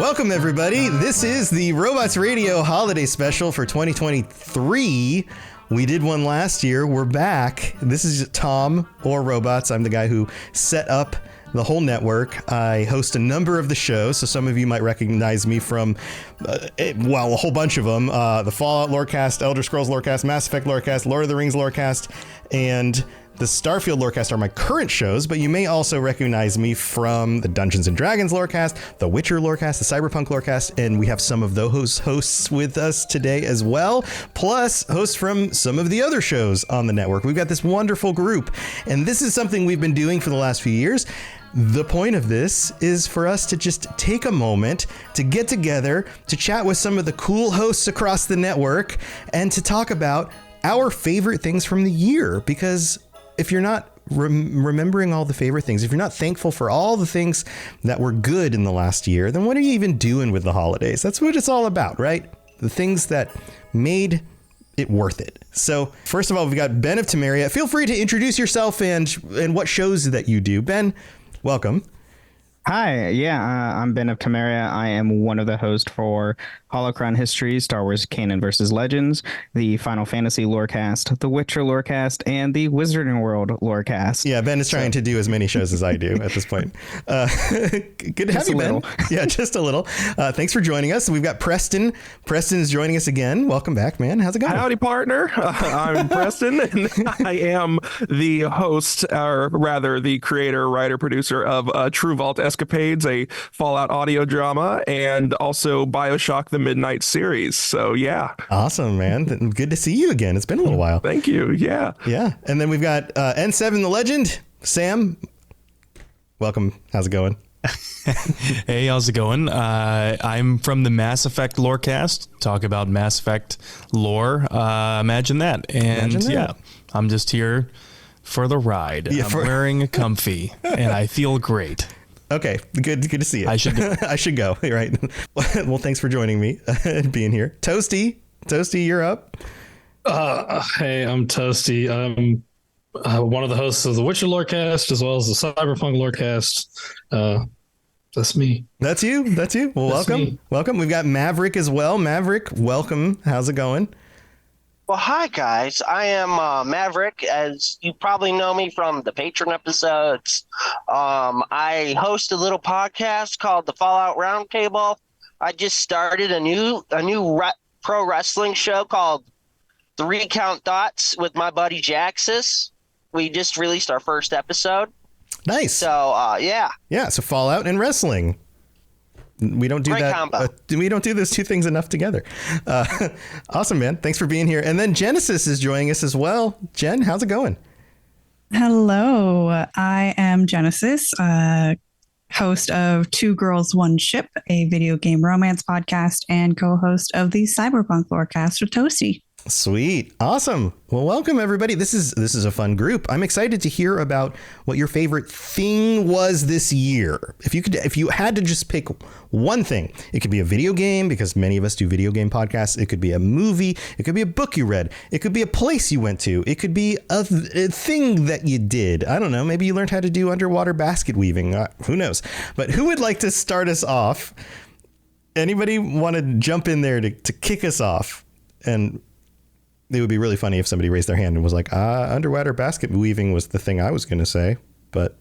Welcome, everybody. This is the Robots Radio Holiday Special for 2023. We did one last year. We're back. This is Tom, or Robots. I'm the guy who set up the whole network. I host a number of the shows, so some of you might recognize me from, a whole bunch of them. The Fallout Lorecast, Elder Scrolls Lorecast, Mass Effect Lorecast, Lord of the Rings Lorecast, and the Starfield Lorecast are my current shows, but you may also recognize me from the Dungeons & Dragons Lorecast, the Witcher Lorecast, the Cyberpunk Lorecast, and we have some of those hosts with us today as well, plus hosts from some of the other shows on the network. We've got this wonderful group, and this is something we've been doing for the last few years. The point of this is for us to just take a moment to get together, to chat with some of the cool hosts across the network, and to talk about our favorite things from the year, because if you're not remembering all the favorite things, if you're not thankful for all the things that were good in the last year, then what are you even doing with the holidays? That's what it's all about, right? The things that made it worth it. So first of all, we've got Ben of Temeria. Feel free to introduce yourself and what shows that you do. Ben, welcome. Hi, I'm Ben of Temeria. I am one of the hosts for Holocron History, Star Wars Canon versus Legends, the Final Fantasy Lorecast, the Witcher Lorecast, and the Wizarding World Lorecast. Yeah, Ben is trying to do as many shows as I do at this point. Good to have you, Ben. Yeah, just a little. Thanks for joining us. We've got Preston. Preston is joining us again. Welcome back, man. How's it going? Howdy, partner. I'm Preston, and I am the host, or rather the creator, writer, producer of True Vault Escapades, a Fallout audio drama, and also BioShock the Midnight series. So yeah. Awesome, man. Good to see you again. It's been a little while. Thank you. Yeah. And then we've got N7 the Legend. Sam, welcome. How's it going? Hey, how's it going? I'm from the Mass Effect Lorecast. Talk about Mass Effect lore. Imagine that. And yeah, I'm just here for the ride. I'm wearing a comfy and I feel great. Okay, good to see you. I should go. I should go. Right. Well, thanks for joining me and being here. Toasty, you're up. Hey, I'm Toasty. I'm one of the hosts of the Witcher Lorecast as well as the Cyberpunk Lorecast. That's me. That's you. Well, welcome. We've got Maverick as well. Maverick, welcome. How's it going? Well, hi, guys. I am Maverick, as you probably know me from the Patreon episodes. I host a little podcast called the Fallout Roundtable. I just started a new pro wrestling show called 3 Count Dots with my buddy Jaxus. We just released our first episode. Nice. So, yeah. Yeah, so Fallout and wrestling. We don't do Great that. Combo. We don't do those two things enough together. Awesome, man. Thanks for being here. And then Genesis is joining us as well. Jen, how's it going? Hello. I am Genesis, host of Two Girls, One Ship, a video game romance podcast, and co-host of the Cyberpunk Lorecast with Toasty. Sweet. Awesome. Well, welcome everybody. This is a fun group. I'm excited to hear about what your favorite thing was this year. If you had to just pick one thing, it could be a video game, because many of us do video game podcasts. It could be a movie. It could be a book you read. It could be a place you went to. It could be a thing that you did. I don't know. Maybe you learned how to do underwater basket weaving. Who knows? But who would like to start us off? Anybody want to jump in there to kick us off? And it would be really funny if somebody raised their hand and was like, underwater basket weaving was the thing I was going to say, but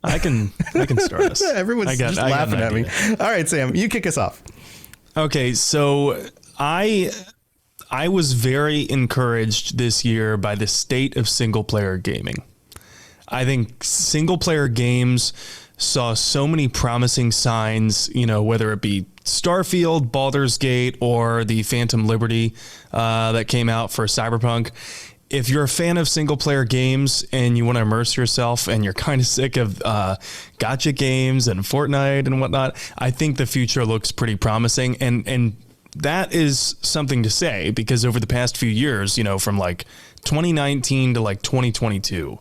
I can start us. Everyone's just laughing at me. All right, Sam, you kick us off. Okay. So I was very encouraged this year by the state of single player gaming. I think single player games saw so many promising signs, whether it be Starfield, Baldur's Gate, or the Phantom Liberty that came out for Cyberpunk. If you're a fan of single player games and you want to immerse yourself and you're kind of sick of gacha games and Fortnite and whatnot, I think the future looks pretty promising. And that is something to say, because over the past few years, from like 2019 to like 2022,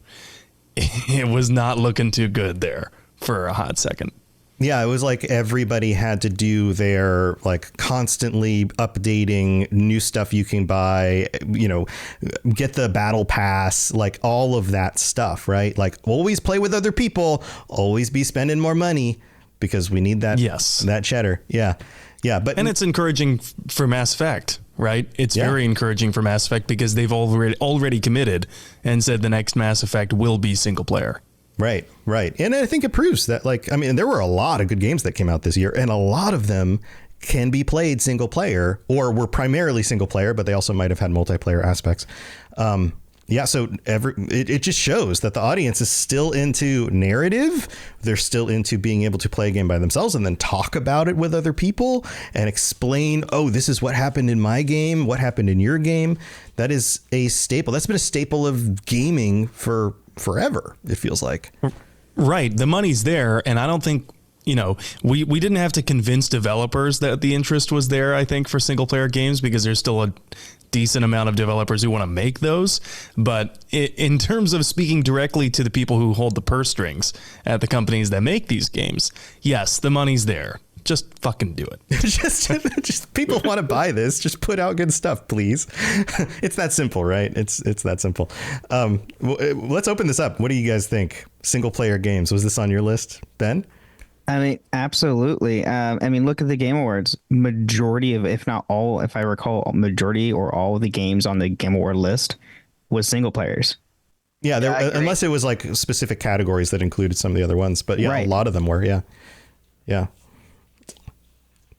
it was not looking too good there for a hot second. Yeah, it was like everybody had to do their like constantly updating new stuff you can buy, get the battle pass, like all of that stuff, right? Like always play with other people, always be spending more money. because we need that that cheddar. Yeah. But it's encouraging for Mass Effect, right? It's very encouraging for Mass Effect because they've already committed and said the next Mass Effect will be single player. Right. And I think it proves that, there were a lot of good games that came out this year, and a lot of them can be played single player, or were primarily single player, but they also might have had multiplayer aspects. So it just shows that the audience is still into narrative. They're still into being able to play a game by themselves and then talk about it with other people and explain, oh, this is what happened in my game, what happened in your game. That is a staple. That's been a staple of gaming for forever, it feels like. Right. The money's there, and I don't think, we didn't have to convince developers that the interest was there, I think, for single player games, because there's still a decent amount of developers who want to make those. But in terms of speaking directly to the people who hold the purse strings at the companies that make these games, yes, the money's there. Just fucking do it. just people want to buy this. Just put out good stuff, please. It's that simple, right? It's that simple. Let's open this up. What do you guys think? Single player games. Was this on your list, Ben? I mean, absolutely. Look at the Game Awards. Majority of, if not all, if I recall, majority or all of the games on the Game Award list was single players. Yeah, unless it was like specific categories that included some of the other ones. But a lot of them were. Yeah.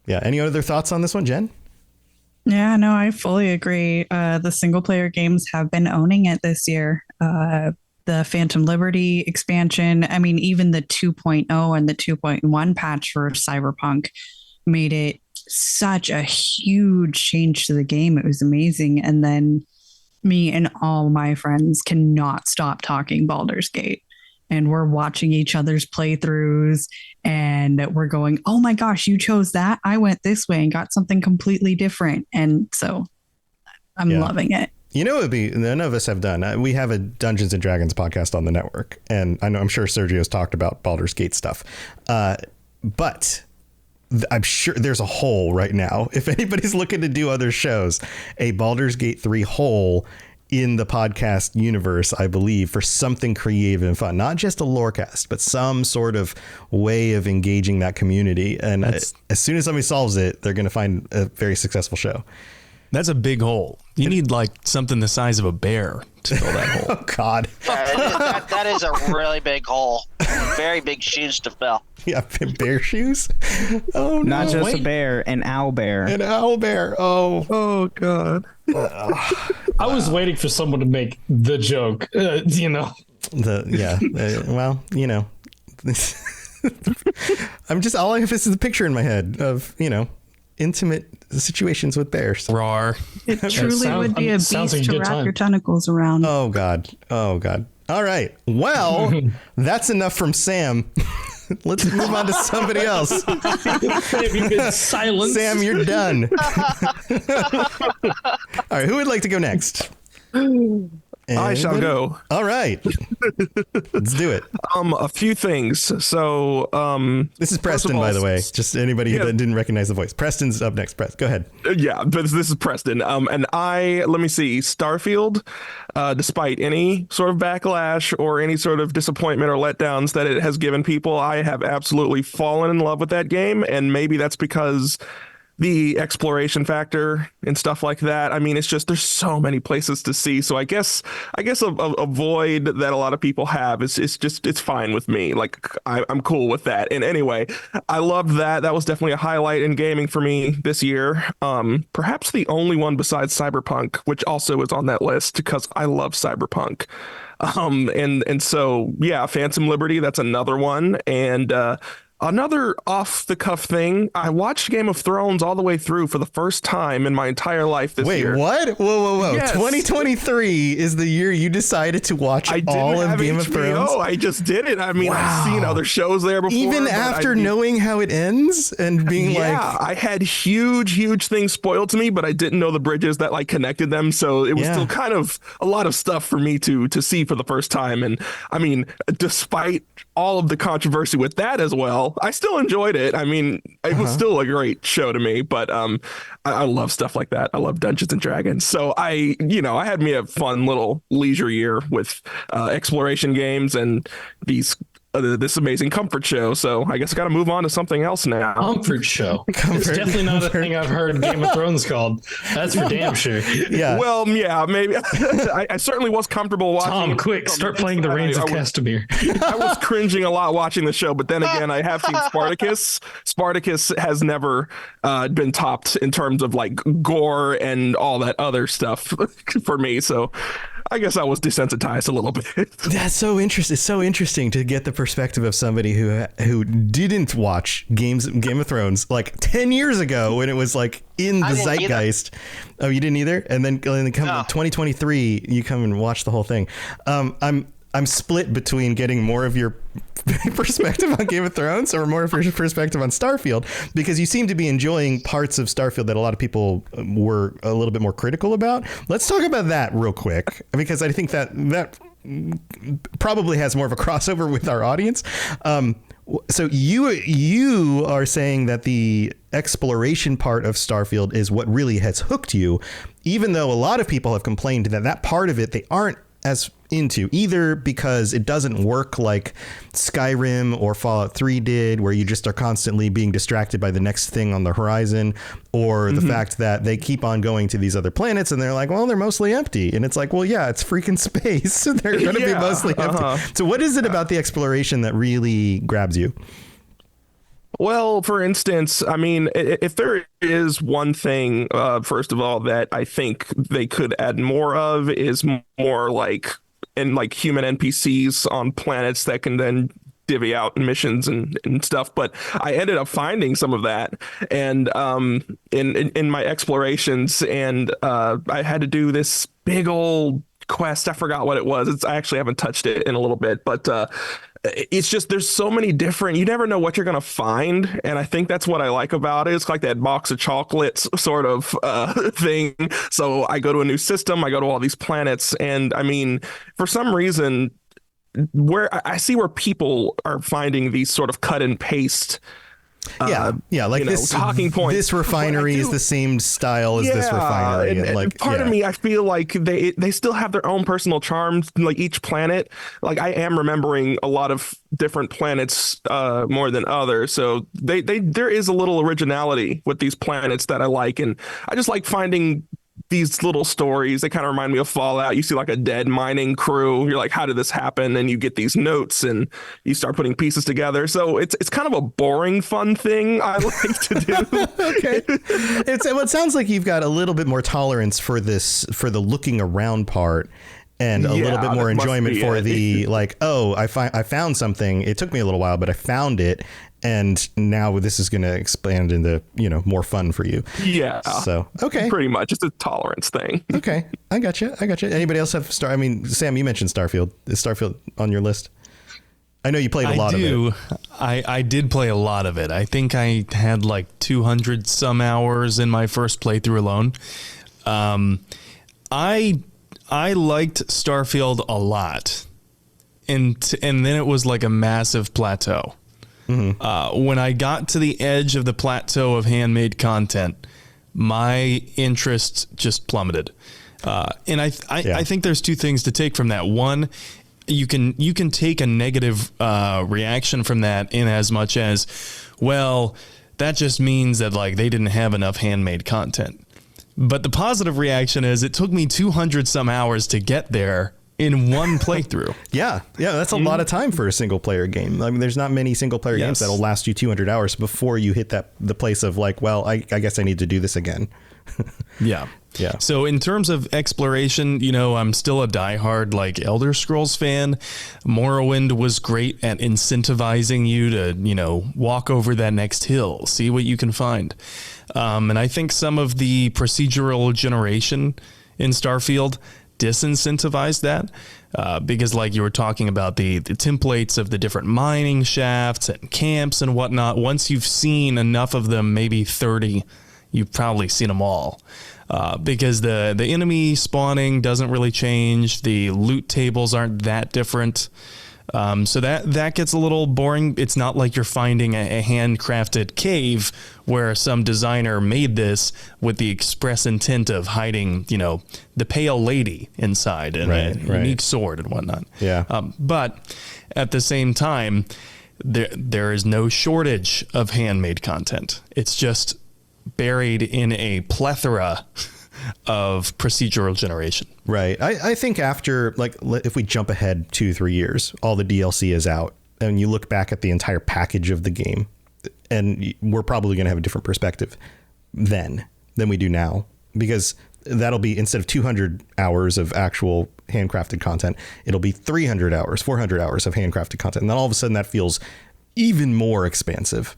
Any other thoughts on this one, Jen? Yeah, no, I fully agree. The single player games have been owning it this year. The Phantom Liberty expansion, even the 2.0 and the 2.1 patch for Cyberpunk made it such a huge change to the game. It was amazing. And then me and all my friends cannot stop talking Baldur's Gate. And we're watching each other's playthroughs and we're going, oh my gosh, you chose that. I went this way and got something completely different. And so I'm loving it. None of us have done. We have a Dungeons and Dragons podcast on the network, and I'm sure Sergio's talked about Baldur's Gate stuff. But I'm sure there's a hole right now. If anybody's looking to do other shows, a Baldur's Gate 3 hole in the podcast universe, I believe, for something creative and fun, not just a lorecast, but some sort of way of engaging that community. And as soon as somebody solves it, they're going to find a very successful show. That's a big hole. You need something the size of a bear to fill that hole. Oh, God. That is a really big hole. Very big shoes to fill. Yeah, bear shoes? Oh, no. Not just a bear, an owl bear. An owl bear. Oh, God. I was waiting for someone to make the joke, I'm just, all I have is the picture in my head of, intimate situations with bears. Roar. It truly would be a beast to wrap your tentacles around. Oh, God. All right. Well, that's enough from Sam. Let's move on to somebody else. You've been silent. Sam, you're done. All right. Who would like to go next? I shall go. All right. Let's do it. A few things. So, this is Preston, by the way. Just anybody that didn't recognize the voice. Preston's up next. Go ahead. Yeah, but this is Preston. And let me see, Starfield, despite any sort of backlash or any sort of disappointment or letdowns that it has given people, I have absolutely fallen in love with that game. And maybe that's because the exploration factor and stuff like that. It's just, there's so many places to see. So I guess a void that a lot of people have is it's fine with me. I'm cool with that. And anyway, I loved that. That was definitely a highlight in gaming for me this year. Perhaps the only one besides Cyberpunk, which also is on that list because I love Cyberpunk. And so, yeah, Phantom Liberty, that's another one. And, another off-the-cuff thing, I watched Game of Thrones all the way through for the first time in my entire life this year. Wait, what? Whoa. Yes. 2023 is the year you decided to watch all of Game of Thrones? I just did it. Wow. I've seen other shows there before. Even after knowing how it ends and being I had huge things spoiled to me, but I didn't know the bridges that connected them. So it was still kind of a lot of stuff for me to see for the first time. And despite all of the controversy with that as well, I still enjoyed it. It was still a great show to me, but I love stuff like that. I love Dungeons and Dragons. So I had me a fun little leisure year with exploration games and these this amazing comfort show. So I guess I got to move on to something else now. Comfort show. It's definitely not a thing I've heard Game of Thrones called. That's for damn sure. Yeah. Well, yeah, maybe. I certainly was comfortable watching. Tom, quick, start playing the Reigns of Castamere. I was cringing a lot watching the show, but then again, I have seen Spartacus. Spartacus has never been topped in terms of like gore and all that other stuff for me. So I guess I was desensitized a little bit. That's so interesting. It's so interesting to get the perspective of somebody who didn't watch Game of Thrones like 10 years ago when it was like in the zeitgeist. Oh, you didn't either? And then come 2023, you come and watch the whole thing. I'm split between getting more of your perspective on Game of Thrones or more of your perspective on Starfield, because you seem to be enjoying parts of Starfield that a lot of people were a little bit more critical about. Let's talk about that real quick, because I think that probably has more of a crossover with our audience. So you are saying that the exploration part of Starfield is what really has hooked you, even though a lot of people have complained that part of it they aren't as into, either because it doesn't work like Skyrim or Fallout 3 did, where you just are constantly being distracted by the next thing on the horizon, or the fact that they keep on going to these other planets and they're like, well, they're mostly empty. And it's like, well, yeah, it's freaking space. They're going to be mostly empty. So what is it about the exploration that really grabs you? Well, for instance, I mean, if there is one thing, first of all, that I think they could add more of is more like human NPCs on planets that can then divvy out missions and stuff. But I ended up finding some of that and in my explorations, and I had to do this big old quest. I forgot what it was. I actually haven't touched it in a little bit, but it's just there's so many different, you never know what you're going to find. And I think that's what I like about it. It's like that box of chocolates sort of thing. So I go to a new system, I go to all these planets. And I mean, for some reason, where I see where people are finding these sort of cut and paste like this talking points. This refinery is the same style as this refinery. And like part of me, I feel like they still have their own personal charms. Like each planet, like I am remembering a lot of different planets more than others. So there is a little originality with these planets that I like, and I just like finding these little stories. They kind of remind me of Fallout. You see like a dead mining crew. You're like, how did this happen? And you get these notes and you start putting pieces together. So it's kind of a boring, fun thing I like to do. Okay. It sounds like you've got a little bit more tolerance for the looking around part, and a little bit more enjoyment for the like, oh, I found something. It took me a little while, but I found it. And now this is going to expand into, more fun for you. Yeah. So, okay. Pretty much. It's a tolerance thing. Okay. I got you. Anybody else have Sam, you mentioned Starfield. Is Starfield on your list? I know you played a lot of it. I did play a lot of it. I think I had like 200 some hours in my first playthrough alone. I liked Starfield a lot. And then it was like a massive plateau. Mm-hmm. When I got to the edge of the plateau of handmade content, my interest just plummeted. And I think there's two things to take from that. One, you can take a negative reaction from that in as much as, well, that just means that like they didn't have enough handmade content. But the positive reaction is it took me 200 some hours to get there in one playthrough. Yeah, that's a lot of time for a single player game. I mean, there's not many single player games that'll last you 200 hours before you hit the place of like, well, I guess I need to do this again. Yeah. So in terms of exploration, I'm still a diehard like Elder Scrolls fan. Morrowind was great at incentivizing you to, walk over that next hill, see what you can find. And I think some of the procedural generation in Starfield disincentivized that because like you were talking about the templates of the different mining shafts and camps and whatnot. Once you've seen enough of them, maybe 30, you've probably seen them all because the enemy spawning doesn't really change. The loot tables aren't that different. So that gets a little boring. It's not like you're finding a handcrafted cave where some designer made this with the express intent of hiding, the pale lady inside and a unique sword and whatnot. Yeah. But at the same time, there is no shortage of handmade content. It's just buried in a plethora of procedural generation. Right. I think after, like, if we jump ahead 2-3 years, all the DLC is out and you look back at the entire package of the game, and we're probably going to have a different perspective then than we do now, because that'll be, instead of 200 hours of actual handcrafted content, it'll be 300 hours, 400 hours of handcrafted content. And then all of a sudden that feels even more expansive.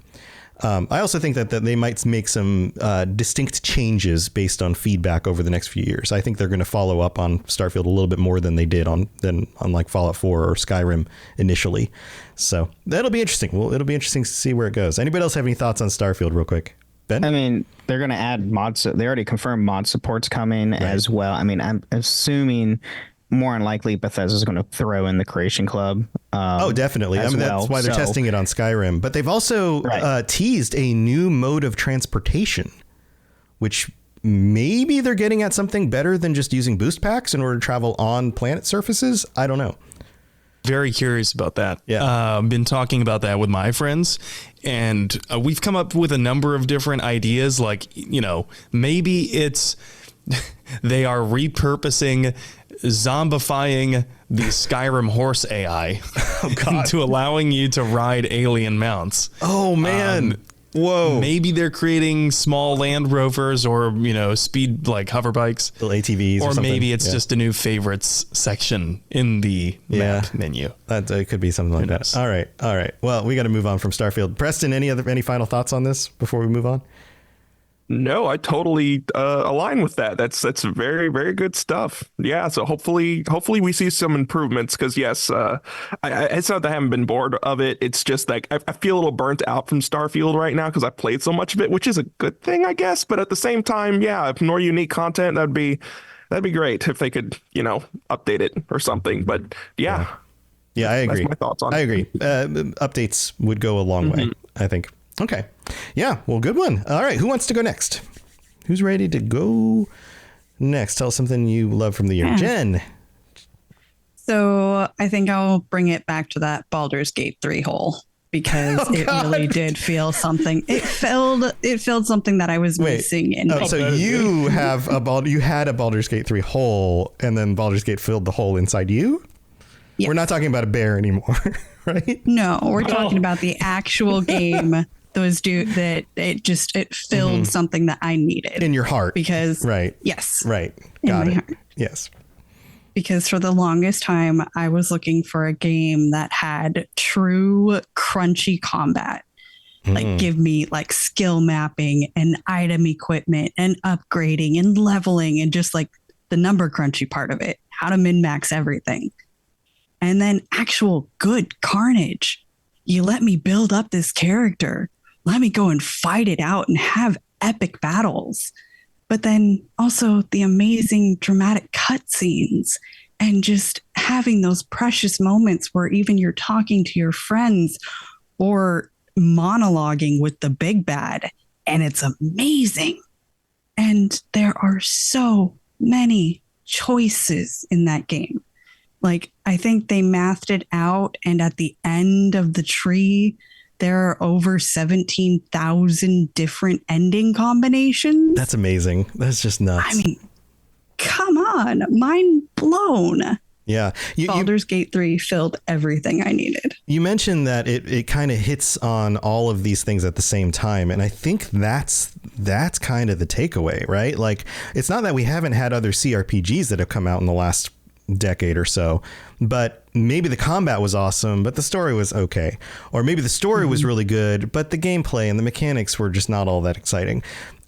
I also think that they might make some distinct changes based on feedback over the next few years. I think they're going to follow up on Starfield a little bit more than they did on like Fallout 4 or Skyrim initially. So that'll be interesting. Well, it'll be interesting to see where it goes. Anybody else have any thoughts on Starfield real quick? Ben? I mean, they're going to add mods. They already confirmed mod support's coming as well. I mean, I'm assuming more than likely Bethesda's going to throw in the Creation Club. Oh, definitely. I mean, that's why they're testing it on Skyrim. But they've also teased a new mode of transportation, which maybe they're getting at something better than just using boost packs in order to travel on planet surfaces. I don't know. Very curious about that. Yeah. Been talking about that with my friends, and we've come up with a number of different ideas. Like, maybe it's they are repurposing, zombifying the Skyrim horse AI into allowing you to ride alien mounts. Oh, man. Whoa. Maybe they're creating small Land Rovers or, speed like hover bikes. Little ATVs or something. Maybe it's just a new favorites section in the map menu. It could be something like that. All right. Well, we got to move on from Starfield. Preston, any final thoughts on this before we move on? No, I totally align with that. That's very, very good stuff. Yeah, so hopefully we see some improvements, because yes, it's not that I haven't been bored of it. It's just like I feel a little burnt out from Starfield right now because I played so much of it, which is a good thing, I guess. But at the same time, yeah, if more unique content, that'd be great if they could, update it or something. But yeah, I agree. That's my thoughts on it. I agree. Updates would go a long way, I think. Okay. Yeah. Well, good one. All right. Who wants to go next? Who's ready to go next? Tell us something you love from the year. Jen. So I think I'll bring it back to that Baldur's Gate 3 hole, because really did feel something. It filled something that I was missing. So you had a Baldur's Gate 3 hole, and then Baldur's Gate filled the hole inside you? Yes. We're not talking about a bear anymore, right? No, we're talking about the actual game. It filled something that I needed in your heart, because yes, in got my it. heart. Yes, because for the longest time I was looking for a game that had true crunchy combat, like give me like skill mapping and item equipment and upgrading and leveling and just like the number crunchy part of it, how to min-max everything, and then actual good carnage. You let me build up this character. Let me go and fight it out and have epic battles. But then also the amazing dramatic cutscenes and just having those precious moments where even you're talking to your friends or monologuing with the big bad, and it's amazing. And there are so many choices in that game. Like, I think they mathed it out, and at the end of the tree, there are over 17,000 different ending combinations. That's amazing. That's just nuts. I mean, come on, mind blown. Yeah. Baldur's Gate 3 filled everything I needed. You mentioned that it kind of hits on all of these things at the same time. And I think that's kind of the takeaway, right? Like, it's not that we haven't had other CRPGs that have come out in the last decade or so, but maybe the combat was awesome, but the story was okay. Or maybe the story was really good, but the gameplay and the mechanics were just not all that exciting.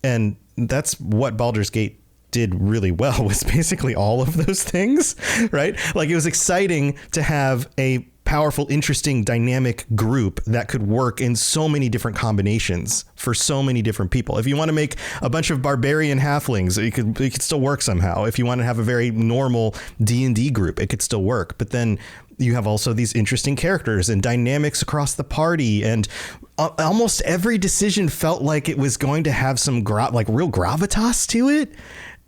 And that's what Baldur's Gate did really well, was basically all of those things, right? Like, it was exciting to have a powerful, interesting, dynamic group that could work in so many different combinations for so many different people. If you want to make a bunch of barbarian halflings, it could still work somehow. If you want to have a very normal D&D group, it could still work. But then you have also these interesting characters and dynamics across the party, and almost every decision felt like it was going to have some real gravitas to it.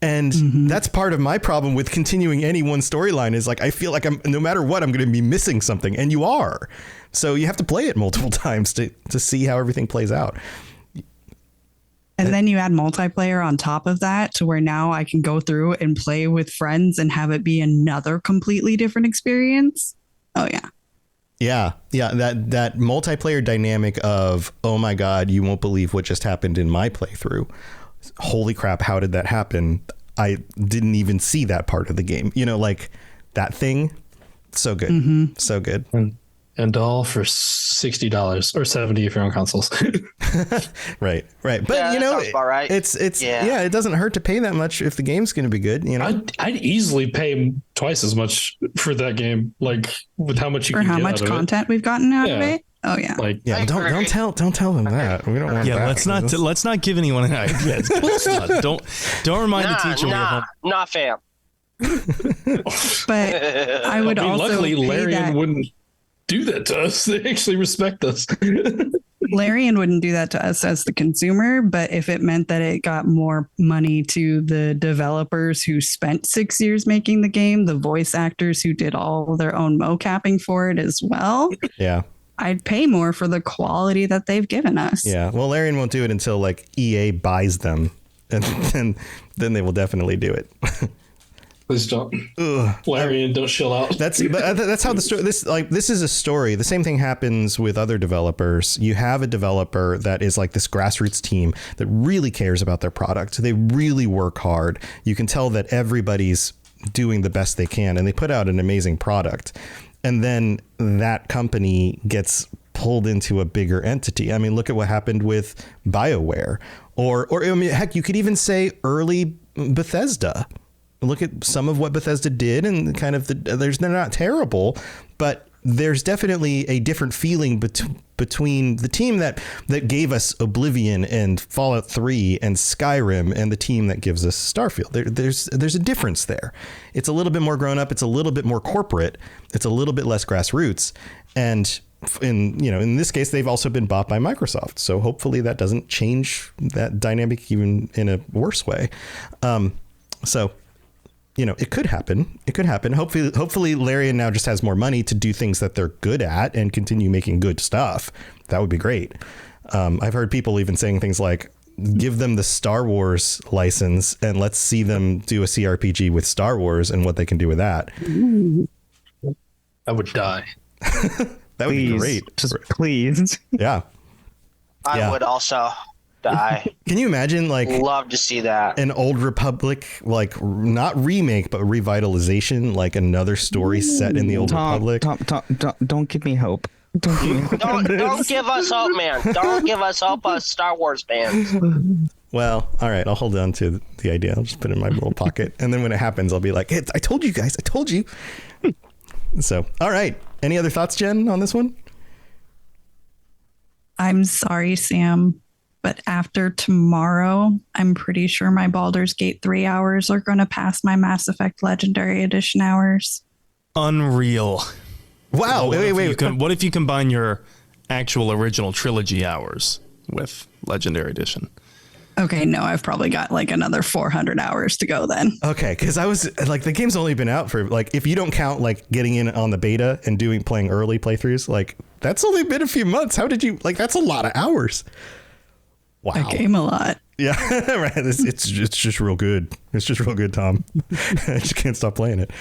And that's part of my problem with continuing any one storyline is like, I feel like no matter what, I'm going to be missing something. And you are. So you have to play it multiple times to see how everything plays out. And then you add multiplayer on top of that to where now I can go through and play with friends and have it be another completely different experience. Oh, yeah. Yeah. Yeah. That multiplayer dynamic of, oh, my God, you won't believe what just happened in my playthrough. Holy crap, how did that happen? I didn't even see that part of the game. You know, like that thing. So good. So good. And all for $60 or $70 if you're on consoles. Right. But Yeah, you that know, sounds about right. it's it doesn't hurt to pay that much if the game's going to be good. You know, I'd easily pay twice as much for that game, like with how much you For can how get much out of content we've gotten out of Yeah. it. Oh, yeah. it. Like, yeah. I But agree. don't tell them that. We don't want Yeah, that. let's not give anyone an idea. Don't remind the teacher we have not fam. But I would also luckily, pay Larian that. wouldn't do that to us. They actually respect us. Larian wouldn't do that to us as the consumer, but if it meant that it got more money to the developers who spent 6 years making the game, the voice actors who did all their own mocapping for it as well, Yeah. I'd pay more for the quality that they've given us. Yeah. Well, Larian won't do it until like EA buys them, and then they will definitely do it. Please don't. Larian, don't chill out. That's how the story. This is a story. The same thing happens with other developers. You have a developer that is like this grassroots team that really cares about their product. They really work hard. You can tell that everybody's doing the best they can, and they put out an amazing product. And then that company gets pulled into a bigger entity. I mean, look at what happened with BioWare, or I mean, heck, you could even say early Bethesda. Look at some of what Bethesda did, and kind of they're not terrible, but there's definitely a different feeling between the team that gave us Oblivion and Fallout 3 and Skyrim and the team that gives us Starfield. There's a difference there. It's a little bit more grown up. It's a little bit more corporate. It's a little bit less grassroots. And in this case, they've also been bought by Microsoft. So hopefully that doesn't change that dynamic even in a worse way. It could happen. It could happen. Hopefully Larian now just has more money to do things that they're good at and continue making good stuff. That would be great. I've heard people even saying things like, give them the Star Wars license and let's see them do a CRPG with Star Wars and what they can do with that. I would die. That would be great. Just please. Yeah. I would also die. Can you imagine Love to see that. an Old Republic, not remake, but revitalization, like another story set in the Old Republic? Tom, don't give me hope. Don't give me hope. Don't give us hope, man. Don't give us hope, us Star Wars fans. Well, all right. I'll hold on to the idea. I'll just put it in my little pocket. And then when it happens, I'll be like, hey, I told you guys. I told you. So, all right. Any other thoughts, Jen, on this one? I'm sorry, Sam, but after tomorrow, I'm pretty sure my Baldur's Gate 3 hours are going to pass my Mass Effect Legendary Edition hours. Unreal. Wow. Wait. What if you combine your actual original trilogy hours with Legendary Edition? Okay, no, I've probably got another 400 hours to go then. Okay, because I was the game's only been out for if you don't count getting in on the beta and playing early playthroughs, that's only been a few months. How did you that's a lot of hours. Wow. That game a lot. Yeah, right. It's just real good. It's just real good, Tom. I just can't stop playing it.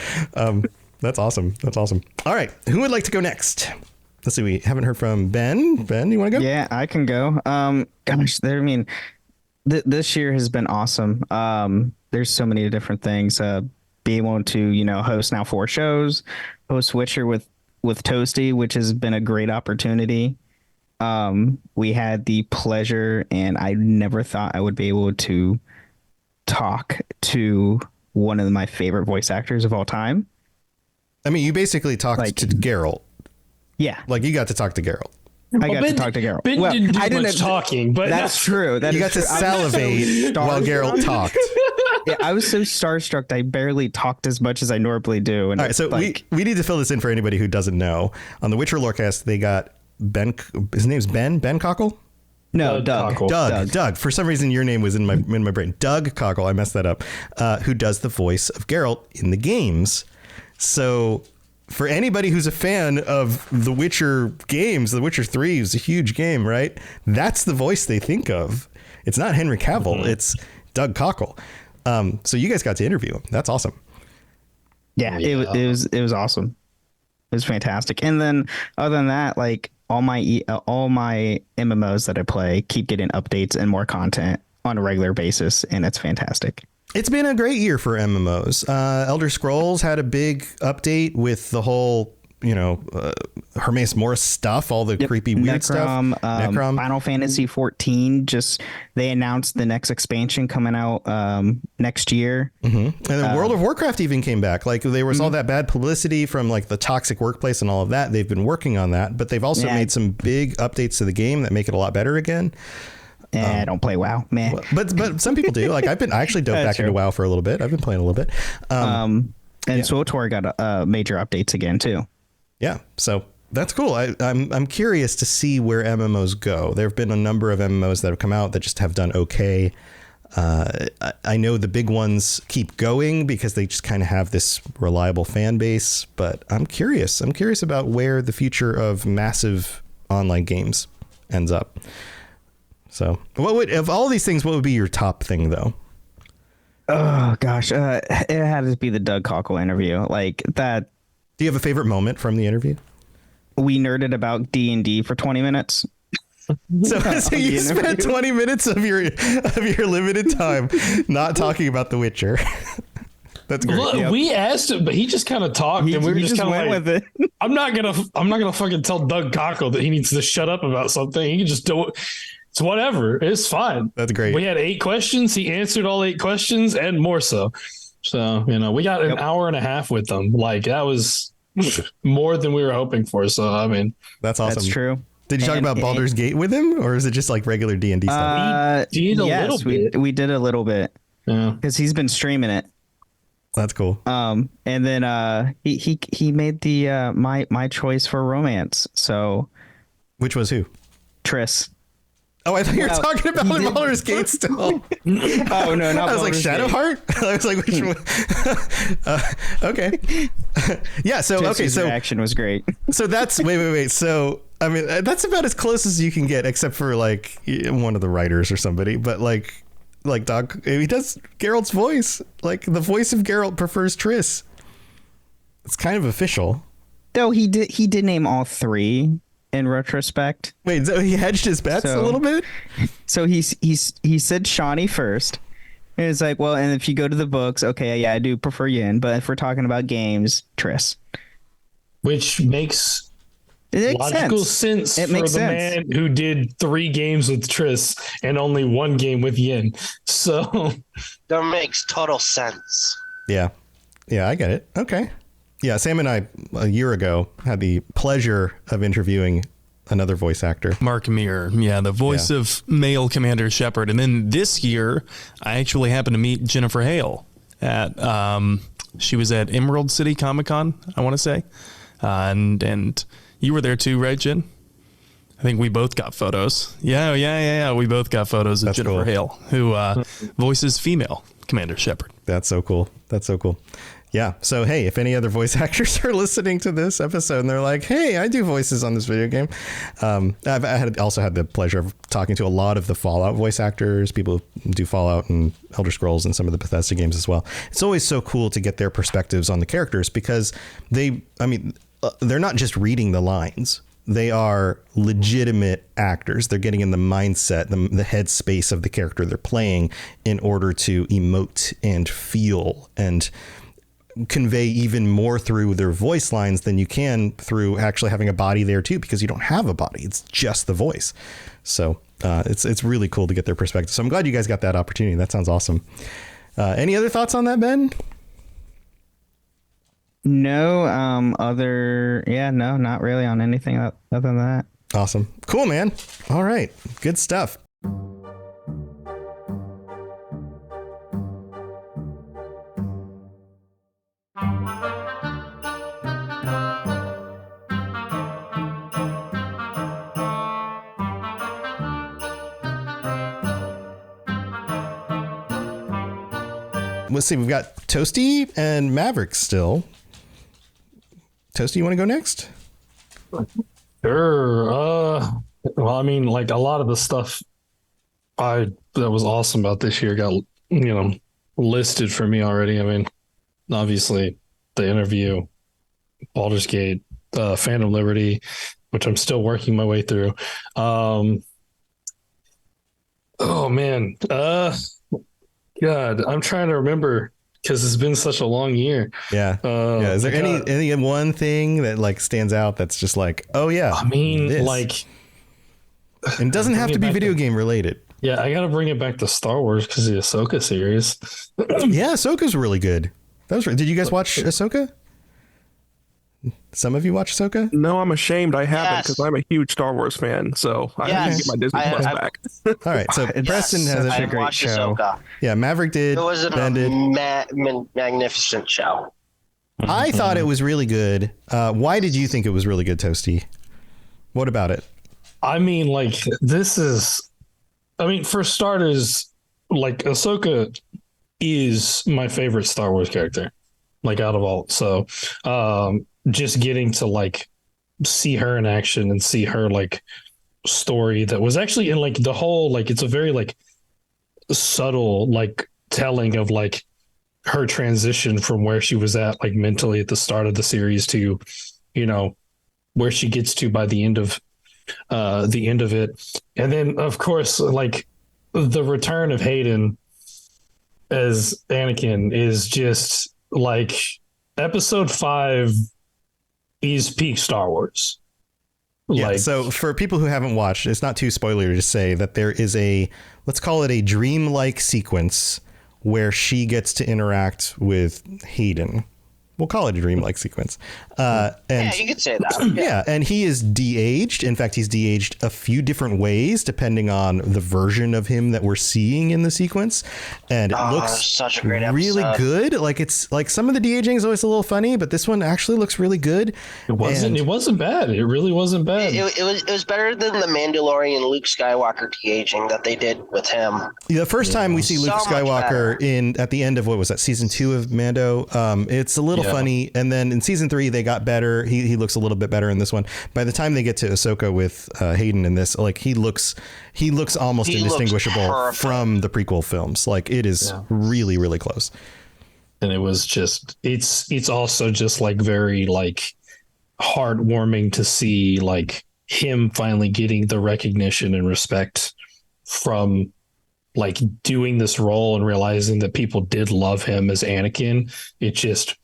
That's awesome. That's awesome. All right, who would like to go next? Let's see. We haven't heard from Ben. Ben, you want to go? Yeah, I can go. This year has been awesome. There's so many different things. Being able to, host now 4 shows, host Witcher with Toasty, which has been a great opportunity. We had the pleasure, and I never thought I would be able to talk to one of my favorite voice actors of all time. I mean, you basically talked to Geralt. Yeah. You got to talk to Geralt. I got to talk to Geralt. Ben didn't do much talking, but that's true. You got to salivate while Geralt talked. Yeah, I was so starstruck. I barely talked as much as I normally do. And all right, so we need to fill this in for anybody who doesn't know. On the Witcher Lorecast, they got Ben. His name's Ben Cockle. No, Doug. Cockle. Doug. For some reason, your name was in my brain. Doug Cockle. I messed that up. Who does the voice of Geralt in the games? So, for anybody who's a fan of the Witcher games, The Witcher 3 is a huge game, right? That's the voice they think of. It's not Henry Cavill. It's Doug Cockle. So you guys got to interview him. That's awesome. Yeah, it was awesome. It was fantastic. And then other than that, like all my MMOs that I play keep getting updates and more content on a regular basis, and it's fantastic. It's been a great year for MMOs. Elder Scrolls had a big update with the whole, Hermaeus Morris stuff, all the creepy weird stuff. Necrom. Final Fantasy 14, they announced the next expansion coming out next year. Mm-hmm. And then World of Warcraft even came back. Like there was all that bad publicity from like the toxic workplace and all of that. They've been working on that, but they've also made some big updates to the game that make it a lot better again. I don't play WoW, man. But some people do. Like I actually dove back into WoW for a little bit. I've been playing a little bit. And SWTOR got major updates again too. Yeah, so that's cool. I'm curious to see where MMOs go. There have been a number of MMOs that have come out that just have done okay. I know the big ones keep going because they just kind of have this reliable fan base. But I'm curious. I'm curious about where the future of massive online games ends up. So, of all these things, what would be your top thing, though? Oh gosh, it had to be the Doug Cockle interview. Like that. Do you have a favorite moment from the interview? We nerded about D&D for 20 minutes. So you spent 20 minutes of your limited time not talking about The Witcher. That's great. Look, we asked him, but he just kind of talked, and we were just kind of like, with it. I'm not gonna fucking tell Doug Cockle that he needs to shut up about something. He can just do it. It's whatever. It's fine. That's great. We had 8 questions. He answered all 8 questions and more so. So, we got an hour and a half with them. Like that was more than we were hoping for. So, I mean, that's awesome. That's true. Did you talk about Baldur's Gate with him, or is it just like regular D&D stuff? We did a little bit. We did a little bit. Yeah. Because he's been streaming it. That's cool. And then he made the my choice for romance. So, which was who? Triss. Oh, I thought you were talking about Baldur's Gate still. Oh no, not I was Baldur's like Shadowheart. I was like, which one? Okay. Yeah. So Triss's reaction was great. So that's wait. So I mean, that's about as close as you can get, except for like one of the writers or somebody. But like Doc, he does Geralt's voice. Like the voice of Geralt prefers Triss. It's kind of official. Though he did name all 3. In retrospect, wait, so he hedged his bets a little bit. So he said Shawnee first. And it's like, well, and if you go to the books, okay, yeah, I do prefer Yin, but if we're talking about games, Triss, which makes logical sense for the man who did 3 games with Triss and only 1 game with Yin. So that makes total sense. Yeah, I get it. Okay. Yeah, Sam and I, a year ago, had the pleasure of interviewing another voice actor. Mark Meer, the voice of male Commander Shepard. And then this year, I actually happened to meet Jennifer Hale at, she was at Emerald City Comic-Con, I want to say. And you were there too, right, Jen? I think we both got photos. Yeah. We both got photos of Jennifer Hale, who voices female Commander Shepard. That's so cool. Yeah. So, hey, if any other voice actors are listening to this episode and they're like, hey, I do voices on this video game. I've also had the pleasure of talking to a lot of the Fallout voice actors, people who do Fallout and Elder Scrolls and some of the Bethesda games as well. It's always so cool to get their perspectives on the characters because they're not just reading the lines. They are legitimate actors. They're getting in the mindset, the headspace of the character they're playing in order to emote and feel and convey even more through their voice lines than you can through actually having a body there too, because you don't have a body. It's just the voice. So it's really cool to get their perspective. So I'm glad you guys got that opportunity. That sounds awesome. Any other thoughts on that, Ben? No, not really on anything other than that. Awesome. Cool, man. All right. Good stuff. let's see. We've got Toasty and Maverick still. Toasty, you want to go next? Sure. Well, I mean, like a lot of the stuff that was awesome about this year got listed for me already. I mean, obviously the interview, Baldur's Gate, Phantom Liberty, which I'm still working my way through. Oh man, God, I'm trying to remember because it's been such a long year. Yeah. Is there any one thing that like stands out that's just like, oh yeah? I mean, this. like, it doesn't have to be video game related. Yeah, I got to bring it back to Star Wars because of the Ahsoka series. Yeah, Ahsoka's really good. Did you guys watch Ahsoka? Some of you watch Ahsoka? No, I'm ashamed I haven't because I'm a huge Star Wars fan. So I have to get my Disney Plus back. All right, so Preston has a great show. Ahsoka. Yeah, Maverick did. It was a magnificent show. I thought it was really good. Why did you think it was really good, Toasty? What about it? I mean, like, for starters, like, Ahsoka is my favorite Star Wars character, like, out of all. So, just getting to, like, see her in action and see her, like, story that was actually in, like, the whole, like, it's a very, like, subtle, like, telling of, like, her transition from where she was at, like, mentally at the start of the series to, where she gets to by the end of it. And then of course, like, the return of Hayden as Anakin is just like episode 5 is peak Star Wars. Yeah, Like, so for people who haven't watched, it's not too spoiler to say that there is let's call it a dreamlike sequence where she gets to interact with Hayden. We'll call it a dreamlike sequence. And yeah, you could say that. Yeah, and he is de-aged. In fact, he's de-aged a few different ways depending on the version of him that we're seeing in the sequence. And it looks such a great episode. Really good. Like, it's like some of the de-aging is always a little funny, but this one actually looks really good. It wasn't bad. It really wasn't bad. It was better than the Mandalorian Luke Skywalker de-aging that they did with him. The first time we see Luke Skywalker at the end of, what was that, season 2 of Mando, it's a little funny, and then in season 3 they got better. He looks a little bit better in this one. By the time they get to Ahsoka with Hayden in this, like, he looks almost indistinguishable from the prequel films. Like, it is really, really close. And it was just it's also just like very like heartwarming to see like him finally getting the recognition and respect from like doing this role and realizing that people did love him as Anakin. It just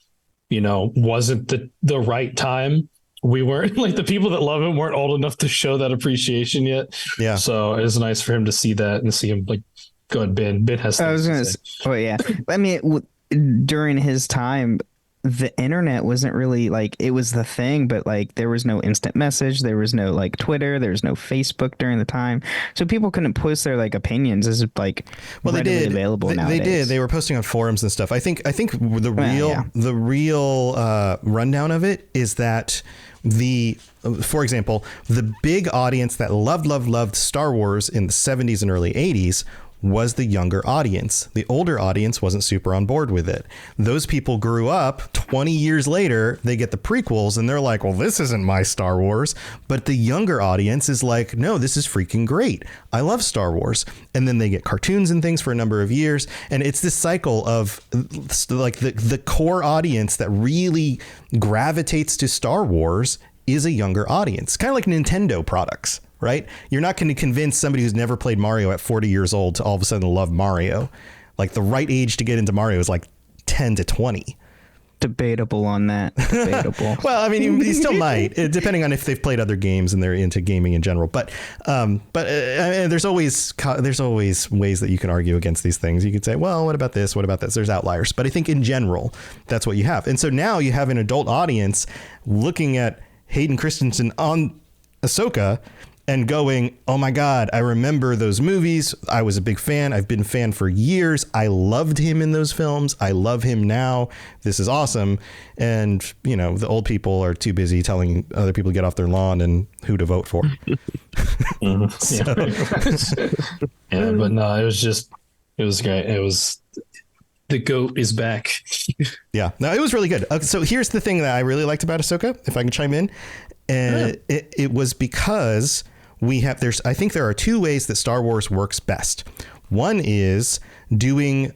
wasn't the right time. We weren't like, the people that love him weren't old enough to show that appreciation yet. Yeah. So it was nice for him to see that and see him like, go ahead, Ben. Ben has. I was going to say, oh yeah. I mean, during his time, the internet wasn't really like, it was the thing, but like there was no instant message, there was no like Twitter, there was no Facebook during the time, so people couldn't post their like opinions as like readily available nowadays. They were posting on forums and stuff. I think the real rundown of it is that for example, the big audience that loved Star Wars in the 70s and early 80s was the younger audience. The older audience wasn't super on board with it. Those people grew up 20 years later, they get the prequels and they're like, well, this isn't my Star Wars. But the younger audience is like, no, this is freaking great. I love Star Wars. And then they get cartoons and things for a number of years. And it's this cycle of like the core audience that really gravitates to Star Wars is a younger audience, kind of like Nintendo products. Right? You're not going to convince somebody who's never played Mario at 40 years old to all of a sudden love Mario. Like, the right age to get into Mario is like 10 to 20. Debatable on that. Debatable. Well, I mean, you still might, depending on if they've played other games and they're into gaming in general. But there's always ways that you can argue against these things. You could say, well, what about this? What about this? There's outliers. But I think in general, that's what you have. And so now you have an adult audience looking at Hayden Christensen on Ahsoka and going, oh my God, I remember those movies. I was a big fan. I've been a fan for years. I loved him in those films. I love him now. This is awesome. And, the old people are too busy telling other people to get off their lawn and who to vote for. Yeah, but no, it was great. The goat is back. Yeah, no, it was really good. Okay, so here's the thing that I really liked about Ahsoka, if I can chime in. And it was because I think there are two ways that Star Wars works best. One is doing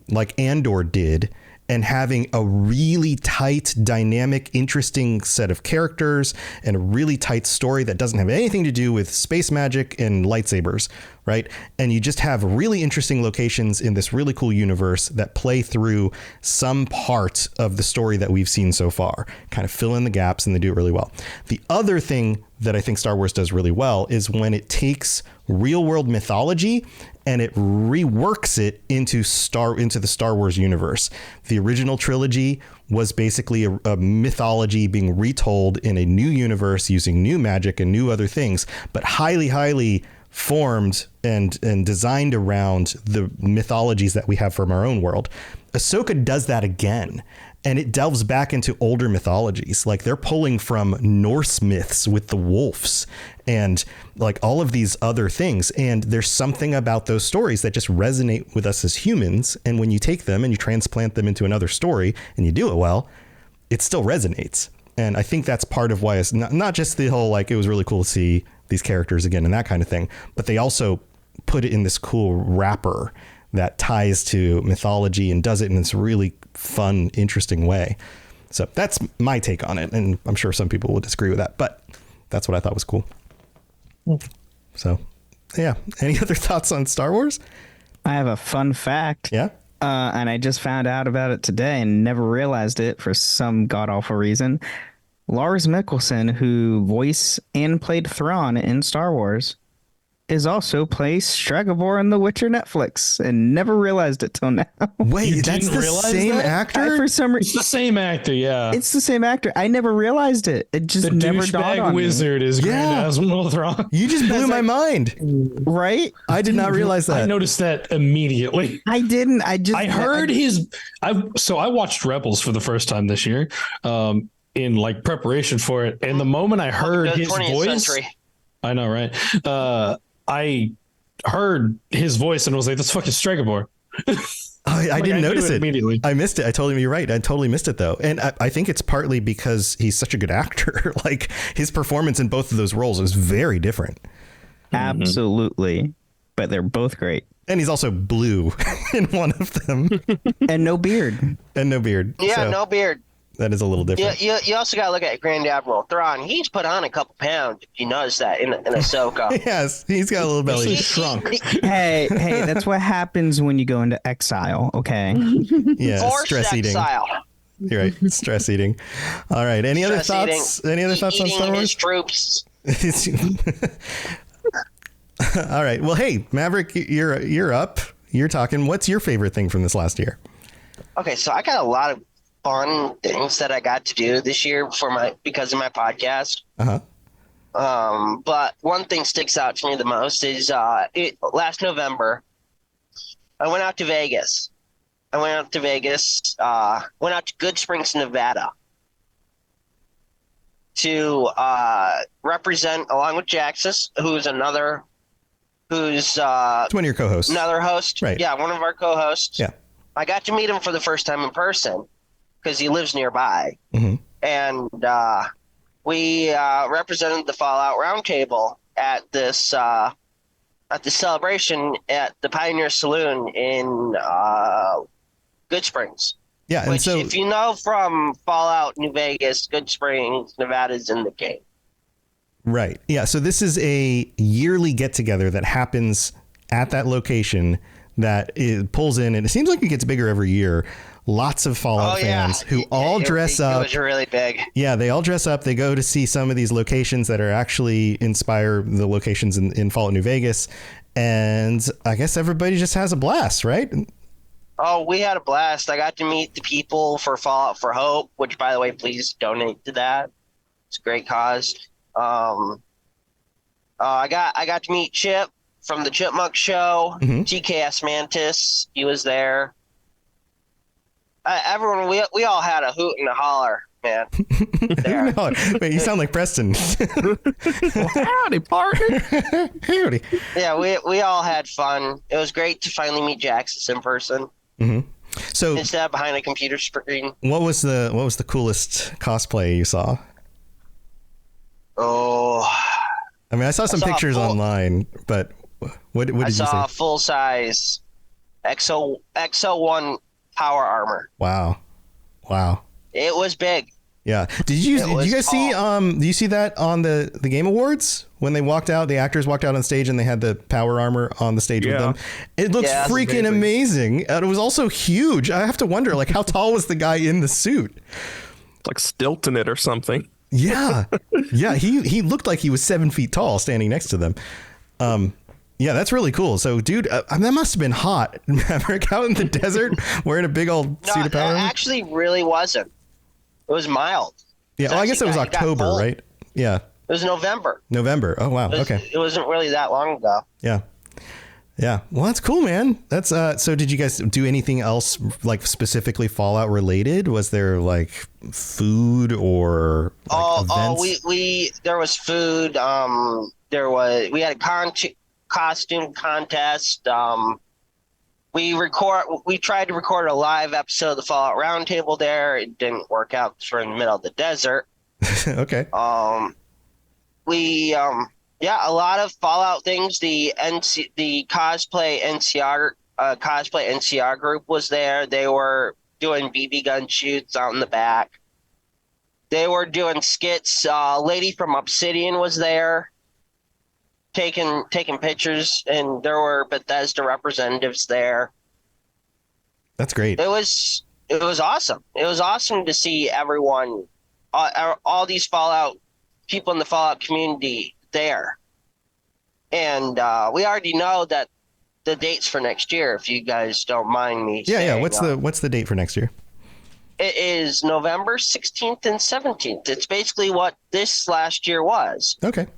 like Andor did, and having a really tight, dynamic, interesting set of characters and a really tight story that doesn't have anything to do with space magic and lightsabers, right? And you just have really interesting locations in this really cool universe that play through some part of the story that we've seen so far, kind of fill in the gaps, and they do it really well. The other thing that I think Star Wars does really well is when it takes real world mythology and it reworks it into the Star Wars universe. The original trilogy was basically a mythology being retold in a new universe using new magic and new other things, but highly formed and designed around the mythologies that we have from our own world. Ahsoka does that again. And it delves back into older mythologies. Like they're pulling from Norse myths with the wolves and like all of these other things. And there's something about those stories that just resonate with us as humans. And when you take them and you transplant them into another story and you do it well, it still resonates. And I think that's part of why it's not just the whole, like, it was really cool to see these characters again and that kind of thing, but they also put it in this cool wrapper that ties to mythology and does it in this really fun, interesting way. So that's my take on it. And I'm sure some people will disagree with that, but that's what I thought was cool. So yeah. Any other thoughts on Star Wars? I have a fun fact. Yeah. And I just found out about it today and never realized it for some god-awful reason. Lars Mikkelsen, who voiced and played Thrawn in Star Wars, is also plays Stregobor in The Witcher Netflix, and never realized it till now. Wait, that's the same actor? For some It's the same actor, yeah. it's the same actor. I never realized it. It just The never dawned on douchebag wizard is Grand Admiral Thrawn. You just blew my mind. me. Right? I did not realize that. I noticed that immediately. I didn't. I heard I watched Rebels for the first time this year, in like preparation for it. And the moment I heard his 20th voice, century. I know, right? I heard his voice and was like, "That's fucking Stregobor." I didn't notice it immediately. I missed it. You're right. I totally missed it though. And I think it's partly because he's such a good actor. Like his performance in both of those roles is very different. Absolutely. But they're both great. And he's also blue in one of them. And no beard. Yeah, So no beard. that is a little different. You also got to look at Grand Admiral Thrawn. He's put on a couple pounds. If you notice that in Ahsoka. Yes, he's got a little belly. He's shrunk. Hey, that's what happens when you go into exile, okay? Yeah, Or stress eating. exile. You're right. Stress eating. All right. Any other Stress thoughts? Any other thoughts on eating Star his Wars? troops. All right. Well, hey, Maverick, you're up. You're talking. What's your favorite thing from this last year? Okay, so I got a lot of fun things that I got to do this year because of my podcast. But one thing sticks out to me the most is last November, I went out to Vegas. Went out to Good Springs, Nevada, to represent, along with Jaxus, who's it's one of your co-hosts. another host. Right. Yeah, one of our co-hosts. Yeah. I got to meet him for the first time in person because he lives nearby. Mm-hmm. And we represented the Fallout Roundtable at this at the celebration at the Pioneer Saloon in Good Springs. Yeah, and Which, so if you know from Fallout New Vegas, Good Springs, Nevada's in the game. right. Yeah, so this is a yearly get together that happens at that location that it pulls in, and it seems like it gets bigger every year. Lots of Fallout fans who all dress up. It was really big. Yeah, they all dress up. They go to see some of these locations that are actually inspire the locations in Fallout New Vegas. And I guess everybody just has a blast, right? Oh, we had a blast. I got to meet the people for Fallout for Hope, which, by the way, please donate to that. It's a great cause. I got to meet Chip from the Chipmunk Show. Mhm. TKS Mantis, he was there. Everyone, we all had a hoot and a holler, man. There. No, wait, you sound like Preston. Howdy, partner. Howdy. Yeah, we all had fun. It was great to finally meet Jaxus in person. Mm-hmm. So instead of behind a computer screen. what was the coolest cosplay you saw? Oh, I mean, I saw some pictures online, but what did you say? I saw full size XO1 power armor. Wow. It was big. Yeah. Did you guys see do you see that on the Game Awards when they walked out, the actors walked out on stage and they had the power armor on the stage with them? It looks freaking amazing. And it was also huge. I have to wonder, like, how tall was the guy in the suit? Like Stilton it or something. Yeah. Yeah, he looked like he was 7 feet tall standing next to them. Yeah, that's really cool. So, dude, that must have been hot. Maverick out in the desert wearing a big old suit of power armor. No, it actually really wasn't. It was mild. Yeah, well, I guess it was October, right? Yeah. It was November. Oh, wow. Okay. It wasn't really that long ago. Yeah. Yeah. Well, that's cool, man. That's so did you guys do anything else like specifically Fallout related? Was there like food or like events? We there was food. We had a costume contest. We tried to record a live episode of the Fallout Roundtable there. It didn't work out because we're in the middle of the desert. Okay. A lot of Fallout things. The cosplay NCR group was there. They were doing BB gun shoots out in the back. They were doing skits. Lady from Obsidian was there, taking pictures, and there were Bethesda representatives there. That's great. It was awesome. It was awesome to see everyone, all these Fallout people in the Fallout community there. And we already know that the dates for next year, if you guys don't mind me saying. What's the date for next year? It is November 16th and 17th. It's basically what this last year was. Okay.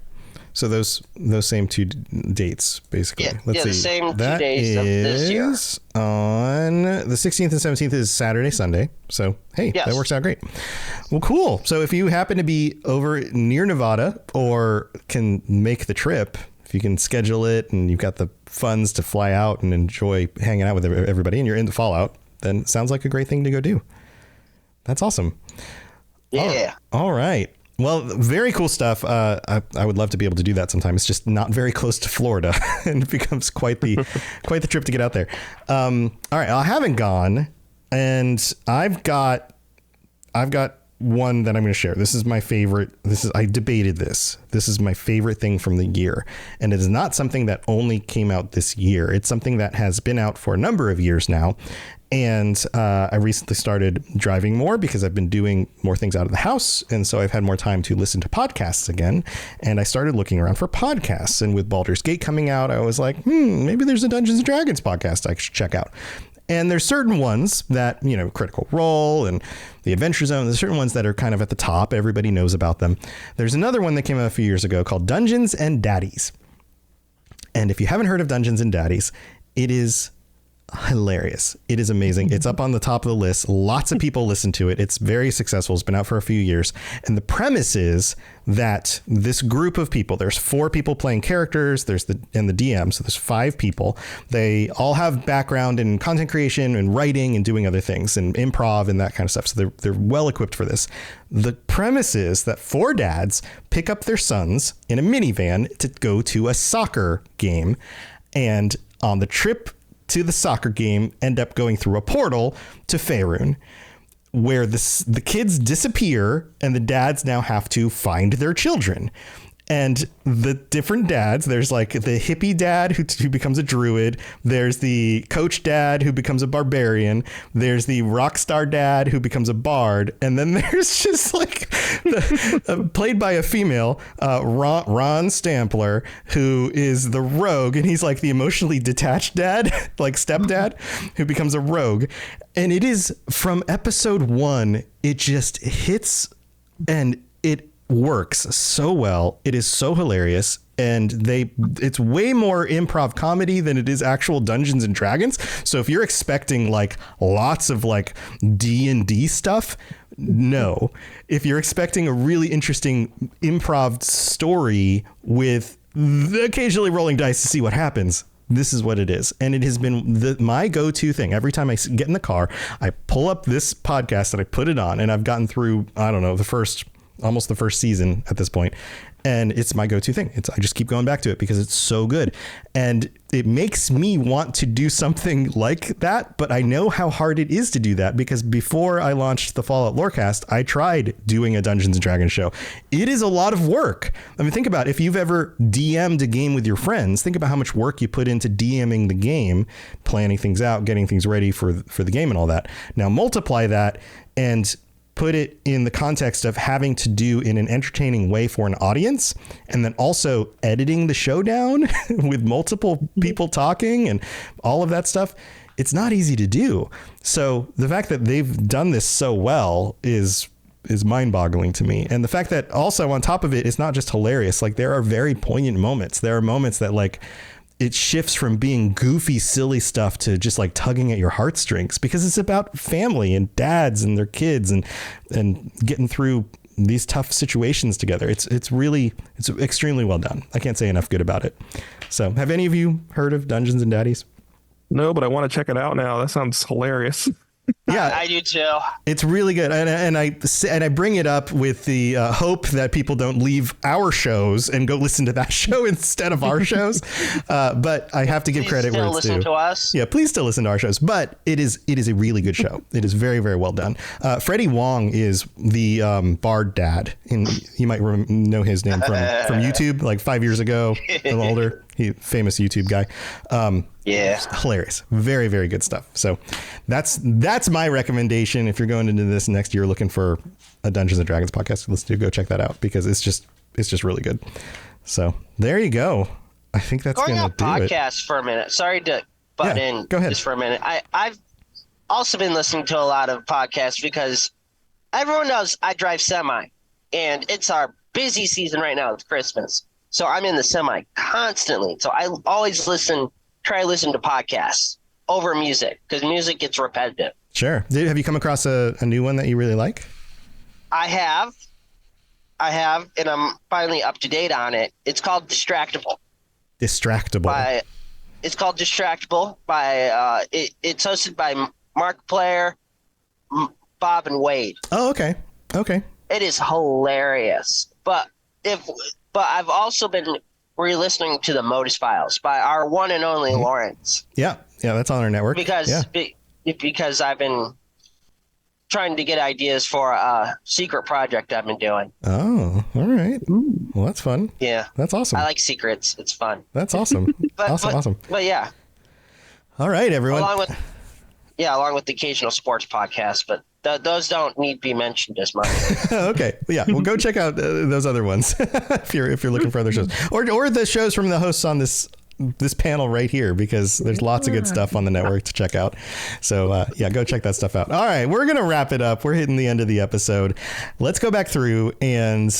So those same two dates, basically. Let's see. The same 2 days of this year. On the 16th and 17th is Saturday, Sunday. So, hey, That works out great. Well, cool. So if you happen to be over near Nevada or can make the trip, if you can schedule it and you've got the funds to fly out and enjoy hanging out with everybody and you're into Fallout, then it sounds like a great thing to go do. That's awesome. Yeah. All right. Well, very cool stuff. I would love to be able to do that sometime. It's just not very close to Florida, and it becomes quite the trip to get out there. All right, I haven't gone, and I've got one that I'm going to share. This is my favorite. I debated this. This is my favorite thing from the year, and it is not something that only came out this year. It's something that has been out for a number of years now. And I recently started driving more because I've been doing more things out of the house. And so I've had more time to listen to podcasts again. And I started looking around for podcasts. And with Baldur's Gate coming out, I was like, maybe there's a Dungeons and Dragons podcast I should check out. And there's certain ones that, Critical Role and the Adventure Zone, there's certain ones that are kind of at the top. Everybody knows about them. There's another one that came out a few years ago called Dungeons and Daddies. And if you haven't heard of Dungeons and Daddies, it is hilarious. It is amazing. It's up on the top of the list. Lots of people listen to it. It's very successful. It's been out for a few years. And the premise is that this group of people, there's 4 people playing characters, and the DM. So there's 5 people. They all have background in content creation and writing and doing other things and improv and that kind of stuff. So they're well equipped for this. The premise is that 4 dads pick up their sons in a minivan to go to a soccer game. And on the trip to the soccer game, end up going through a portal to Faerun, where the kids disappear and the dads now have to find their children. And the different dads, there's like the hippie dad who becomes a druid. There's the coach dad who becomes a barbarian. There's the rock star dad who becomes a bard. And then there's just like played by a female, Ron Stampler, who is the rogue. And he's like the emotionally detached dad, like stepdad, who becomes a rogue. And it is from episode 1, it just hits and it works so well. It is so hilarious, and it's way more improv comedy than it is actual Dungeons and Dragons. So if you're expecting like lots of like D&D stuff, no. If you're expecting a really interesting improv story with occasionally rolling dice to see what happens, this is what it is. And it has been my go-to thing. Every time I get in the car, I pull up this podcast and I put it on, and I've gotten through, I don't know, almost the first season at this point. And it's my go-to thing. I just keep going back to it because it's so good. And it makes me want to do something like that. But I know how hard it is to do that, because before I launched the Fallout Lorecast, I tried doing a Dungeons and Dragons show. It is a lot of work. I mean, think about if you've ever DM'd a game with your friends, think about how much work you put into DMing the game, planning things out, getting things ready for the game and all that. Now multiply that and put it in the context of having to do in an entertaining way for an audience, and then also editing the show down with multiple people talking and all of that stuff. It's not easy to do. So the fact that they've done this so well is mind-boggling to me. And the fact that also on top of it, it's not just hilarious. Like, there are very poignant moments. There are moments that, like, it shifts from being goofy, silly stuff to just like tugging at your heartstrings, because it's about family and dads and their kids and getting through these tough situations together. It's extremely well done. I can't say enough good about it. So have any of you heard of Dungeons and Daddies? No, but I want to check it out now. That sounds hilarious. Yeah, I do too. It's really good, and I bring it up with the hope that people don't leave our shows and go listen to that show instead of our shows. But I have to give credit where it's due. Listen to us. Yeah, please still listen to our shows. But it is a really good show. It is very, very well done. Freddie Wong is the Bard dad, and you might know his name from YouTube, like 5 years ago, a little older. Famous YouTube guy. Yeah, hilarious. Very, very good stuff. So that's my recommendation. If you're going into this next year looking for a Dungeons and Dragons podcast, go check that out, because it's just really good. So there you go. I think that's going to do it. Podcasts for a minute. Sorry to butt in. Go ahead. Just for a minute. I've also been listening to a lot of podcasts, because everyone knows I drive semi, and it's our busy season right now. It's Christmas. So I'm in the semi constantly. So I always try to listen to podcasts over music, because music gets repetitive. Sure. Have you come across a new one that you really like? I have, and I'm finally up to date on it. It's called Distractible. It's called Distractible by it's hosted by Mark Player, Bob, and Wade. Oh, okay. It is hilarious. But I've also been re-listening to the Modus Files by our one and only Lawrence. Yeah, that's on our network. Because I've been trying to get ideas for a secret project I've been doing. Oh, all right. Well, that's fun. Yeah, that's awesome. I like secrets. It's fun. That's awesome. Awesome. But yeah. All right, everyone. Along with the occasional sports podcast, but those don't need to be mentioned as much. Okay. Yeah. Well, go check out those other ones if you're looking for other shows, or the shows from the hosts on this panel right here, because there's lots of good stuff on the network to check out. So go check that stuff out. All right, we're gonna wrap it up. We're hitting the end of the episode. Let's go back through and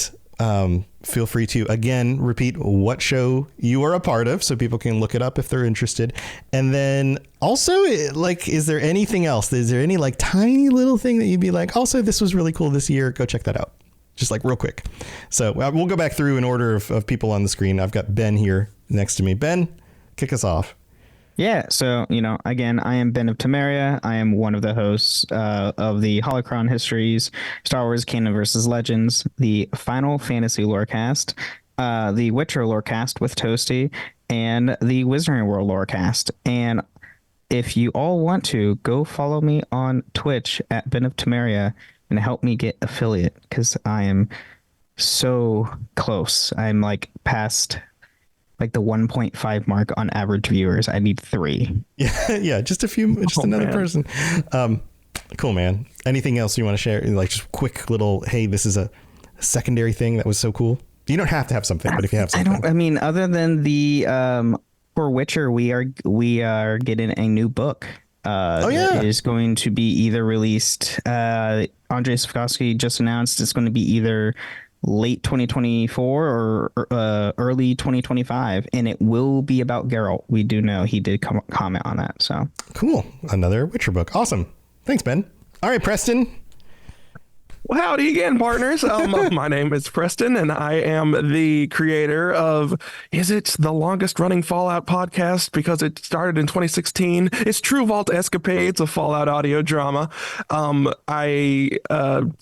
feel free to again repeat what show you are a part of, so people can look it up if they're interested. And then also, like, is there anything else? Is there any like tiny little thing that you'd be like, also this was really cool this year, go check that out, just like real quick. So we'll go back through in order of people on the screen. I've got Ben here next to me. Ben, kick us off. Yeah, so, again, I am Ben of Temeria. I am one of the hosts of the Holocron Histories, Star Wars Canon versus Legends, the Final Fantasy Lorecast, the Witcher Lorecast with Toasty, and the Wizarding World Lorecast. And if you all want to, go follow me on Twitch at Ben of Temeria and help me get affiliate, because I am so close. I'm like past like the 1.5 mark on average viewers. I need 3. Yeah, just another person. Cool, man. Anything else you want to share? Like just quick little, hey, this is a secondary thing that was so cool. You don't have to have something, but if you have something. Other than the for Witcher, we are getting a new book. It is going to be either released. Andrzej Sapkowski just announced it's going to be either late 2024 or early 2025, and it will be about Geralt. We do know he did comment on that. So cool. Another Witcher book. Awesome. Thanks, Ben. All right, Preston. Well, howdy again, partners. My name is Preston, and I am the creator of, is it the longest running Fallout podcast because it started in 2016? It's True Vault Escapades, a Fallout audio drama. I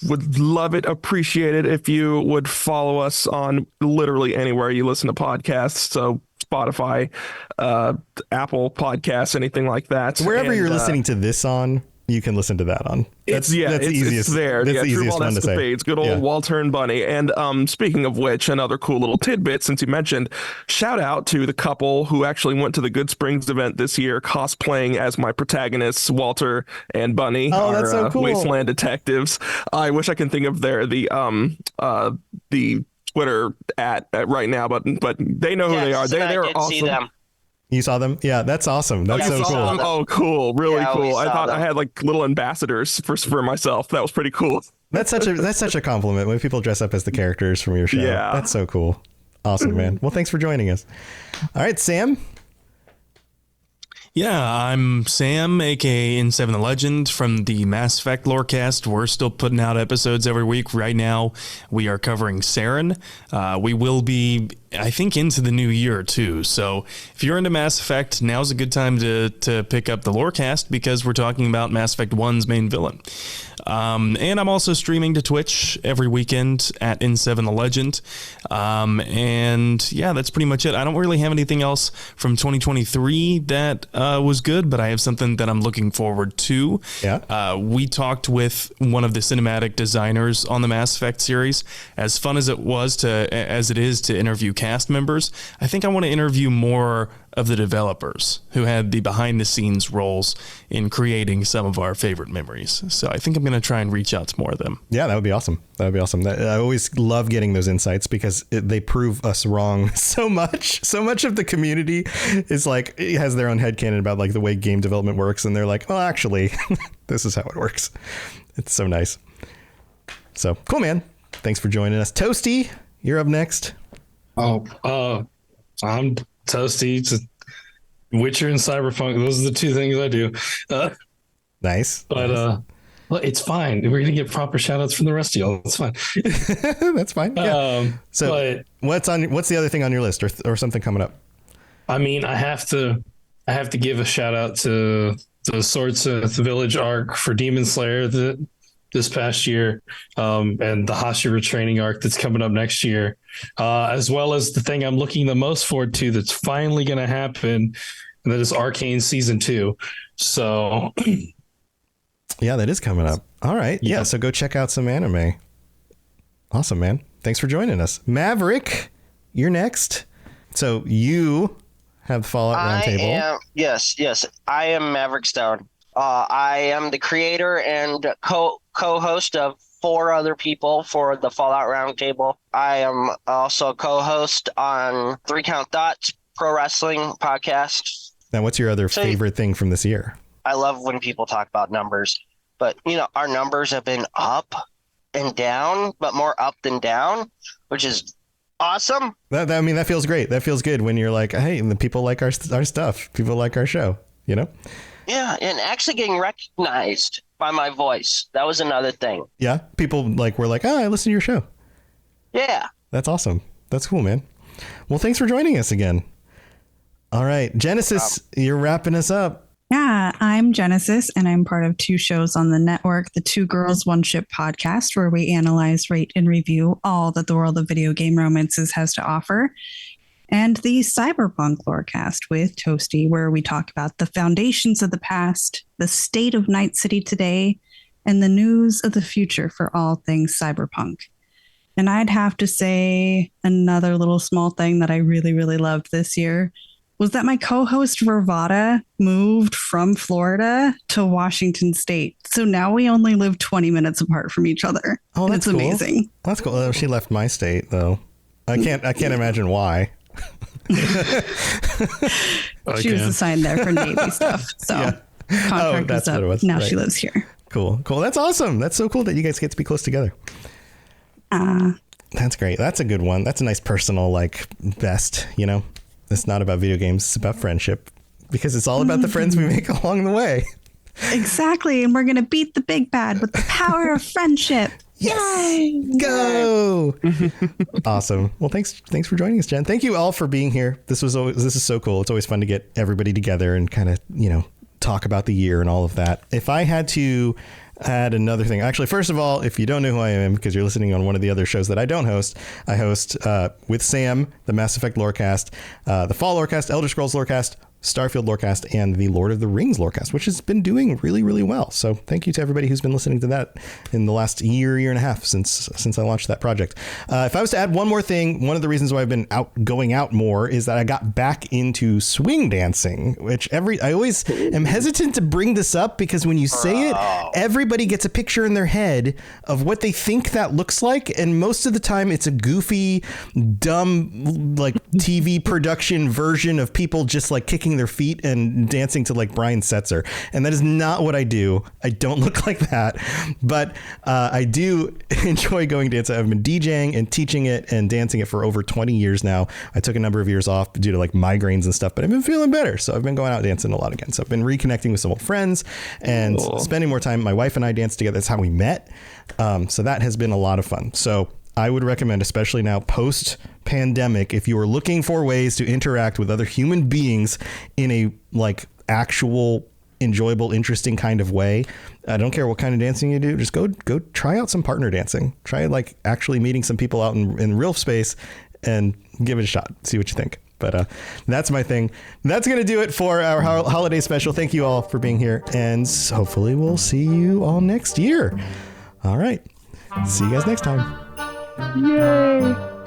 would love it, appreciate it if you would follow us on literally anywhere you listen to podcasts. So Spotify, Apple Podcasts, anything like that. Wherever you're listening to this on, you can listen to that on. That's the easiest. It's there. That's yeah, the True easiest Vault one to say. Escapades, good old Walter and Bunny. And speaking of which, another cool little tidbit since you mentioned, shout out to the couple who actually went to the Good Springs event this year, cosplaying as my protagonists, Walter and Bunny. Oh, that's so cool. Wasteland detectives. I wish I can think of the Twitter at right now, but they know who they are. They are awesome. See them. You saw them? Yeah, that's awesome. That's so cool. Oh, cool. Really cool. I thought them. I had like little ambassadors for myself. That was pretty cool. That's such a compliment when people dress up as the characters from your show. Yeah. That's so cool. Awesome, man. Well, thanks for joining us. All right, Sam. Yeah, I'm Sam, aka N7 the Legend from the Mass Effect Lorecast. We're still putting out episodes every week. Right now, we are covering Saren. We will be, I think, into the new year too. So if you're into Mass Effect, now's a good time to pick up the Lorecast because we're talking about Mass Effect 1's main villain. And I'm also streaming to Twitch every weekend at N7 the Legend. And yeah, that's pretty much it. I don't really have anything else from 2023 that was good, but I have something that I'm looking forward to. Yeah. We talked with one of the cinematic designers on the Mass Effect series. As fun as it is to interview cast members, I think I want to interview more of the developers who had the behind the scenes roles in creating some of our favorite memories. So I think I'm going to try and reach out to more of them. Yeah, that would be awesome. I always love getting those insights because they prove us wrong so much. So much of the community is like, it has their own headcanon about like the way game development works. And they're like, well, actually, this is how it works. It's so nice. So cool, man. Thanks for joining us. Toasty, you're up next. I'm Toasty. It's Witcher and Cyberpunk. Those are the two things I do. Nice. But well, it's fine. We're gonna get proper shout outs from the rest of y'all. It's fine. That's fine. Yeah. So what's the other thing on your list or something coming up? I mean, I have to give a shout out to the Swordsmith Village arc for Demon Slayer this past year, and the Hashira training arc that's coming up next year, as well as the thing I'm looking the most forward to that's finally going to happen, and that is Arcane Season 2. So, yeah, that is coming up. All right. Yeah, so go check out some anime. Awesome, man. Thanks for joining us. Maverick, you're next. So you have the Fallout Roundtable. Yes. I am Maverick Stone. I am the creator and co-host of 4 other people for the Fallout Roundtable. I am also a co-host on 3 Count Thoughts Pro Wrestling podcast. Now, what's your other favorite thing from this year? I love when people talk about numbers, but our numbers have been up and down, but more up than down, which is awesome. That feels great. That feels good when you're like, hey, the people like our stuff. People like our show, Yeah, and actually getting recognized by my voice. That was another thing. Yeah, people were like, oh, I listen to your show. Yeah. That's awesome. That's cool, man. Well, thanks for joining us again. All right, Genesis, you're wrapping us up. Yeah, I'm Genesis, and I'm part of 2 shows on the network, the 2 Girls, 1 Ship podcast, where we analyze, rate, and review all that the world of video game romances has to offer, and the Cyberpunk Lorecast with Toasty, where we talk about the foundations of the past, the state of Night City today, and the news of the future for all things cyberpunk. And I'd have to say another little small thing that I really, really loved this year was that my co-host Vervada moved from Florida to Washington State. So now we only live 20 minutes apart from each other. Oh, that's cool. Amazing. That's cool. Oh, she left my state though. I can't imagine why. She was assigned there for Navy stuff. So contract was up. What it was. Now she lives here. Cool. That's awesome. That's so cool that you guys get to be close together. That's great. That's a good one. That's a nice personal best, It's not about video games. It's about friendship because it's all about the friends we make along the way. Exactly. And we're going to beat the big bad with the power of friendship. Yes. Go. Awesome. Well, thanks for joining us, Jen. Thank you all for being here. This is so cool. It's always fun to get everybody together and kind of, talk about the year and all of that. If I had to add another thing, actually, first of all, if you don't know who I am because you're listening on one of the other shows that I don't host, I host with Sam the Mass Effect Lorecast, the Fall Lorecast, Elder Scrolls Lorecast, Starfield Lorecast, and the Lord of the Rings Lorecast, which has been doing really, really well. So thank you to everybody who's been listening to that in the last year and a half since I launched that project. If I was to add one more thing, one of the reasons why I've been going out more is that I got back into swing dancing, which I always am hesitant to bring this up because when you say it, everybody gets a picture in their head of what they think that looks like. And most of the time it's a goofy, dumb, like TV production version of people just like kicking their feet and dancing to like Brian Setzer. And that is not what I do. I don't look like that, but I do enjoy going dancing. I've been DJing and teaching it and dancing it for over 20 years now. I took a number of years off due to like migraines and stuff, but I've been feeling better. So I've been going out dancing a lot again. So I've been reconnecting with some old friends and spending more time. My wife and I danced together. That's how we met. So that has been a lot of fun. So I would recommend, especially now post-pandemic, if you are looking for ways to interact with other human beings in a like actual enjoyable, interesting kind of way. I don't care what kind of dancing you do. Just go try out some partner dancing. Try like actually meeting some people out in real space and give it a shot. See what you think. But that's my thing. That's going to do it for our holiday special. Thank you all for being here. And hopefully we'll see you all next year. All right. See you guys next time. Yay!